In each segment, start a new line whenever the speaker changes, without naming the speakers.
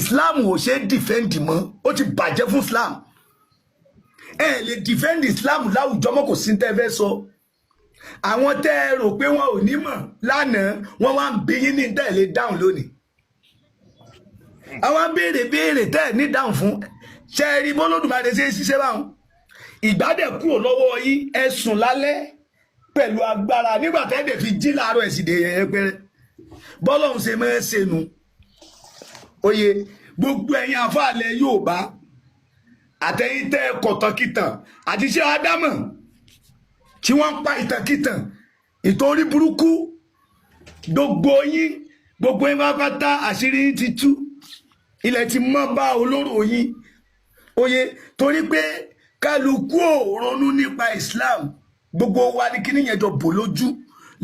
Islam ò ṣe defend mọ́ ó ti bàjẹ́ fún Islam ẹ lè defend Islam láwùjọ mọ́ kò sí tẹ́ fẹ́ sọ àwọn tẹ́ ẹ rò pé wọn ò ní mọ̀ lánàá wọ́n wá ń bí yín ní tẹ́ ẹ lè dáhùn lónìí àwọn béèrè tẹ́ ẹ ní dáhùn fún ṣe rí bọ́lódùmarè ṣe ṣiṣẹ́ báwọn ìgbádẹ̀ kúrò lọ́wọ́ yín ẹ sùn lálẹ́ pẹ̀lú agbára nígbà tẹ́ ẹ fi jí láàárọ̀ ẹ̀sìn dè yẹn pẹ́rẹ́ bọ́lọ́hún ṣe máa ń ṣe nu oyè gbogbo ẹ̀yin àfáàlẹ̀ Yorùbá àtẹ̀yìn tẹ́ kọ̀tànkìtàn àti iṣẹ́ Ádámọ̀ tí wọ́n ń pa ìtànkìtàn ìtorí burúkú gbogbo yín pátá àṣírí yín ti tú ilẹ̀ ti mọ́ bá olóró yín oyè torí pé kálukú ò ronú nípa Islam gbogbo wa ní kíní yẹn jọ bò lójú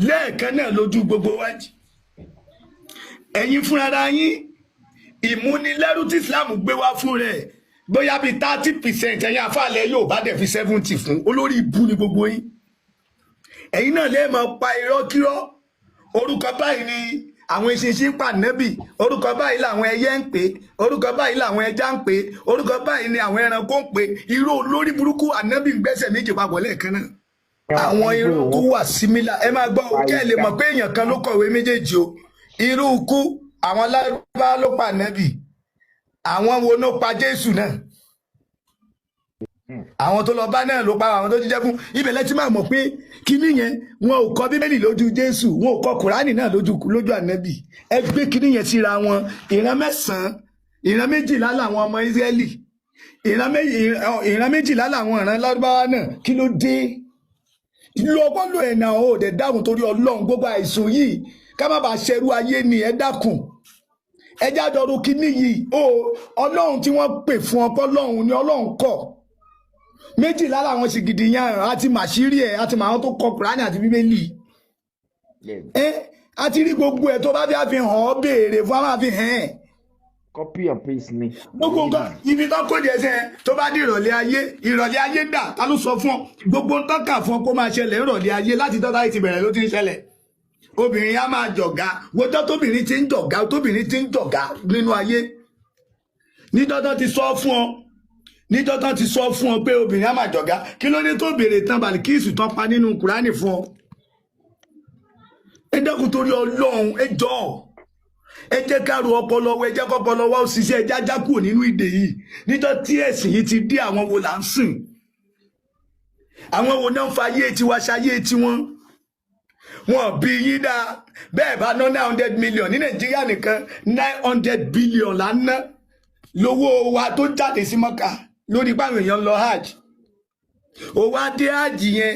lẹ́ẹ̀kan náà lójú gbogbo wájú ẹ̀yin fúnra yín ìmúnilẹ́rú tí Islam gbé wá fún rẹ̀ bóyá bíi 30% ẹ̀yin àfàlẹ́ yóò bá dẹ̀ fi 70 fún olórí ibu ni gbogbo yín ẹ̀yin náà lè máa pa irọ́ kírọ́ orúkọ báyìí ni àwọn eṣinṣin pa nẹ́bì orúkọ báyìí làwọn ẹyẹ ń pè orúkọ báyìí làwọn ẹja ń pè orúkọ báyìí ni àwọn ẹranko ń pè irú olórí burúkú ànẹ́bì ń gbẹ́sẹ̀ méjì papọ̀ lẹ́ẹ̀kan náà àwọn irú kú wà símílà ẹ máa gbọ́ kẹ́ ẹ lè mọ̀ pé èèyàn kan ló kọ̀wé méjèèjì o irú kú àwọn Lárúbá ló pa nẹ́bì àwọn wo ló pa Jésù náà àwọn tó lọ bá náà ló pa àwọn tó jíjẹ́ fún ibẹ̀ lẹ́tí máa mọ̀ pé kíní yẹn wọn ò kọ Bíbélì lójú Jésù wọn ò kọ Kùránì náà lójú ànẹ́bì ẹ gbé kíní yẹn síra wọn ìran 9 ìran 12 làwọn ọmọ Ísírẹ́lì ìran 12 làwọn ìran Lárúbáwá náà kí ló dé lọ́gbọ́n ẹ̀nà ò dẹ̀ dáhùn torí Ọlọ́run gbogbo àìsùn yìí ká má bàa ṣerú ayé ni ẹ dákun ẹ jádọrú kíní yìí Ọlọ́run tí wọ́n pè fún ọpọ Ọlọ́run ni Ọlọ́run kọ̀ méjìlá làwọn sì gidi yan àti màṣírí ẹ àti màwọn tó kọ Kùránì àti Bíbélì àti rí gbogbo ẹ tó bá fi àfihàn ọ béèrè fún àwọn àfihàn
copy and paste ni
gbogbo nǹkan ibi tó kó jẹ sẹ tó bá di ìrọ̀lẹ́ ayé dà ta ló sọ fún ọ gbogbo ń tọ́ka fún ọ kó máa ṣẹlẹ̀ ìrọ̀lẹ́ ayé láti tọ́ta ti bẹ̀rẹ̀ ló ti ń ṣẹlẹ̀ obìnrin á máa jọ̀gá wọ́jọ́ tóbìnrin ti ń jọ̀gá nínú ayé nídọ́tọ́ ti sọ fún ọ pé obìnrin á máa jọ̀gá kí ló dé tó béèrè tán Bàlíkísù tán pa nínú Kùránì fún ọ ẹ dẹ́kun torí Ọlọ́run ẹ jọ̀ọ́ ẹ jẹ́ ká ro ọpọlọ wa ẹ jẹ́ kọ́pọlọ wa ó ṣiṣẹ́ ẹ jájá kúrò nínú ìdè yìí níjọ́ tí ẹ̀sìn yìí ti dé àwọn wo là ń sìn àwọn wo náà ń fa ayé tiwa ṣayé tiwọn wọn bí yín dá bẹ́ẹ̀ bá ná 900 million ní Nàìjíríà nìkan 900 billion là ń ná lówó wa tó jáde sí Mọ́kà lórí báwọn èèyàn lọ hajj owó adé hajj yẹn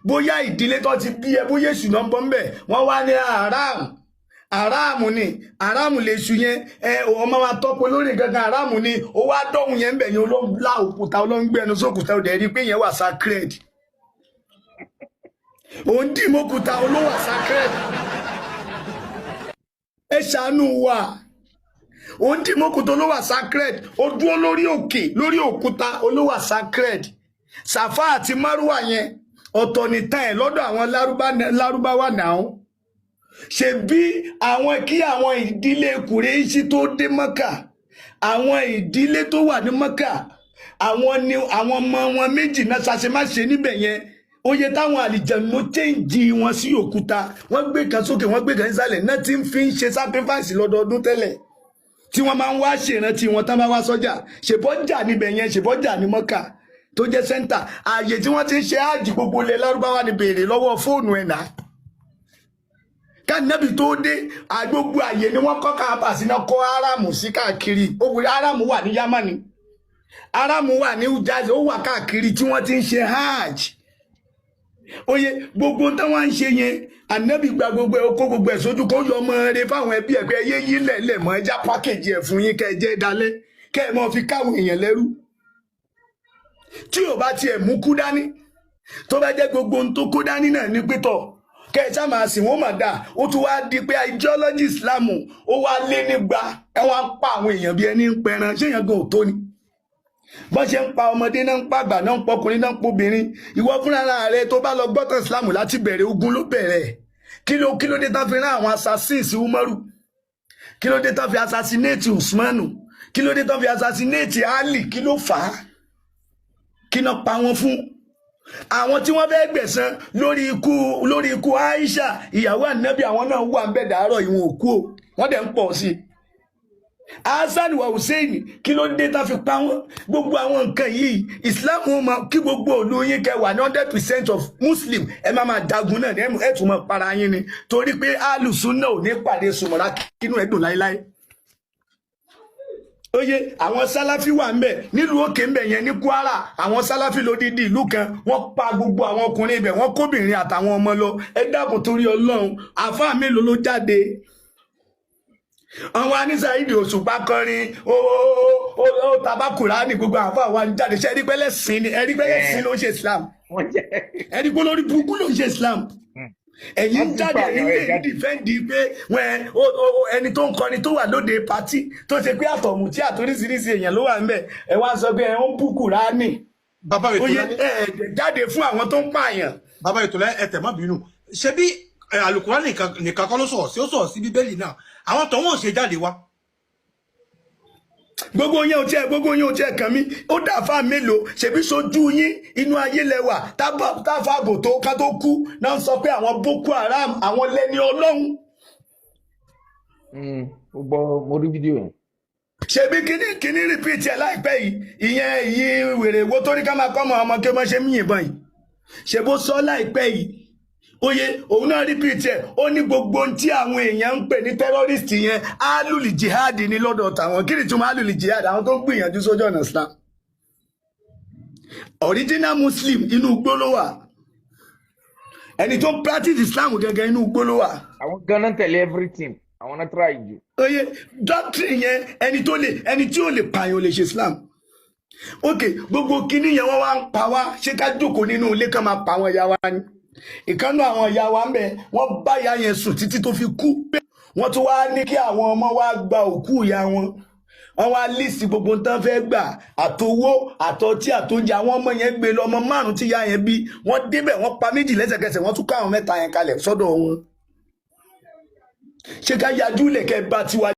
bóyá ìdílé tó ti bí ẹ bóyá èṣù náà ń bọ́ ń bẹ̀ wọ́n wá ní àràmù lè ṣu yẹn ọmọ wa tọ́pọ̀ lórí gangan àràmù ni ó wá dọ́hùn yẹn ń bẹ̀ yẹn olóńgbà òkúta olóńgbẹ́nu sókúta ó dẹ̀ rí pé yẹn wà sacred òun dì mọ́kúta olówà sacred ẹ ṣàánú wa òun dì mọ́kúta olówà sacred ó dúró lórí òkè lórí òkúta olówà sacred Sàfà àti Márùwà yẹn ọ̀tọ̀ nìtàn ẹ̀ lọ́dọ̀ àwọn Lárúbáwá náà ṣe bí àwọn kí àwọn ìdílé Kùrẹ́ṣì tó dé Mọ́kà àwọn ìdílé tó wà ní Mọ́kà àwọn ọmọ wọn méjì náà ṣàṣemáṣe níbẹ̀ yẹn oye táwọn àlìjẹ̀nú chẹ́ǹjì wọn sí òkúta wọ́n gbé kan sókè wọ́n gbé kan nísàlẹ̀ náà tí ń fi ń ṣe sacrifice lọ́dọọdún tẹ́lẹ̀ tí wọ́n máa ń wá ṣèrántí wọn tán bá wá sọ́jà ṣèbọ́jà níbẹ̀ yẹn ṣèbọ́jà ní Mọ́kà tó jẹ́ sẹ́ńtà ààyè tí wọ́n ti ń ṣe áàjì gbogbo ilẹ̀ Lárúbáwá ni béèrè lọ́wọ́ fóònù ẹ̀ náà káàdínàbì tó dé àgbogbo ààyè ni wọ́n kọ́ káàpàsí náà kọ́ áráàmù sí káàkiri áráàmù wà ní Yámánì áráàmù wà ní Ujaz ó wà káàkiri tí wọ́n ti ń ṣe hajj oye gbogbo táwọn ń ṣe yẹn ànábì gba gbogbo ẹ̀ kó gbogbo ẹ̀ sójú kó yọ ọmọ rẹ fáwọn ẹbí ẹ̀ pé ẹyẹ yí lẹ̀lẹ̀ mọ́ ẹja pákéjì ẹ̀ fún yín kẹ́ ẹ jẹ́ dalẹ̀ kẹ́ ẹ mọ́ fi káwọn èèyàn lẹ́rú tí ò bá tiẹ̀ mú kú dání tó bá jẹ́ gbogbo ohun tó kó dání náà ní pétọ̀ kẹ́ ẹ sá máa sìn wọ́n mà dáa ó tún wá di pé ideology Islam ó wá lé nígbà ẹ wá ń pa àwọn èèyàn bí ẹni ń pẹran ṣé èèyàn gan ò tó ni bọ́n ṣe ń pa ọmọdé náà ń pa àgbà náà ń pọkùnrin náà ń pobìnrin ìwọ fúnra rẹ tó bá lọ gbọ́tàn Islam láti bẹ̀rẹ̀ ogun ló bẹ̀rẹ̀ kí ló dé tán fi rán àwọn assassins Umaru kí ló dé tán fi assassinate Usmanu kí ló dé tán fi assassinate Ali, kí ló fà á, kí náà pa wọn fún? Àwọn tí wọ́n fẹ́ gbẹ̀san lórí ikú Aisha ìyàwó Ànábì, àwọn náà wà ń bẹ̀ dàárọ̀ ìwọ̀n òkú o, wọ́n dẹ̀ ń pọ̀ sí i. Hasan wa Hussein, kí ló dé tá fi pa wọ́n? Gbogbo àwọn nǹkan yìí Islam mọ̀ kí gbogbo òlu yín kẹwàá ní 100% of Muslim ẹ máa jagun náà ẹ tún mọ̀ para yín ni, torí pé alùsùnà ò ní pàdé sùmọ̀rá kínú ẹ̀dùn láíláí. Oye, àwọn Sálàfí wà ńbẹ̀ nílùú òkè ńbẹ̀ yẹn ní Kwara, àwọn Sálàfí lódìdí ìlú kan, wọ́n pa gbogbo àwọn ọkùnrin ibẹ̀, wọ́n kóbìnrin àtàwọn ọmọ lọ. Ẹ dákun torí Ọlọ́run, àfáà mélòó ló jáde? Àwọn Anísàídì Òṣùpá kọrin ó tabakura ní gbogbo àfáà wa ń jáde. Ṣé ẹ̀rí pé lẹ́sìn ni, ẹ̀rí pé lẹ́sìn ló ń ṣe Islam, ẹ̀rí pé lórí burúkú ló ń ṣe Islam. Ẹ̀yin jáde ilé ìdìfẹ́ǹdì pé ẹni tó ń kọrin tó wà lóde pátí tó ṣe pé àtọ̀mù tí àtoríṣiríṣi èèyàn ló wà ń bẹ̀, ẹ wá sọ pé ẹ ń bú Kùránì.
Bàbá ètò
lẹ́yìn jáde fún àwọn tó ń pààyàn.
Bàbá ètò lẹ́yìn ẹ̀tẹ̀ má bínú. Ṣé bí Àlùkùránì nìkan kọ́ ló sọ̀rọ̀ sí, ó sọ̀rọ̀ sí Bíbélì náà, àwọn tó wọ́n ṣe jáde wá.
Gbogbo yẹn ò tiẹ̀ kàn mí, ó dàfà mélòó, ṣebí sojú yín inú ayé lẹwà, táfàbò tó ká tó kú náà sọ pé àwọn Boko Haram àwọn lẹ́ni Ọlọ́run.
Mo rí fídíò yẹn.
Ṣebí kíní repeat ẹ̀ láìpẹ́ yìí, ìyẹn wèrè wo torí ká máa kọ́ ọmọ kí wọ́n ṣe mí yìnbọn yìí, ṣebó sọ láìpẹ́ yìí. Oye, òun náà repeat ẹ̀, ó ní gbogbo ohun tí àwọn èèyàn ń pè ní terrorist yẹn alùlì jihad ní lọ́dọ̀ tàwọn. Kí ni túmọ̀ alùlì jihad? Àwọn tó ń gbìyànjú sójú ọ̀nà Islam. Original Muslim inú igbó ló wà, ẹni tó ń practice Islam gẹ́gẹ́ inú igbó ló wà.
Àwọn ganan tẹ̀lé everything, àwọn náà try jù.
Oye, doctrine yẹn ẹni tí ó lè pààyàn ò lè ṣe Islam. Ok, gbogbo kíní yẹn wọ́n wá ń pa wá, ṣé ká jókòó nínú ilé kan máa pa àwọn ìyá wa ni? Ìkànnì àwọn ìyá wa ń bẹ, wọ́n bá ìyá yẹn sùn títí tó fi kú. Wọ́n tún wá ní kí àwọn ọmọ wa gba òkú ìyá wọn. Wọ́n wá lísì gbogbo tán fẹ́ gbà, àtowó àtọtí àtóúnjẹ. Àwọn ọmọ yẹn gbé lọ, ọmọ 5 tí ìyá yẹn bí, wọ́n débẹ̀ wọ́n pa 2 lẹ́sẹ̀kẹsẹ̀, wọ́n tún ká àwọn 3 yẹn kalẹ̀ sọ́dọ̀ wọn. Ṣé ká yajú lẹ̀kẹ́ bá tiwa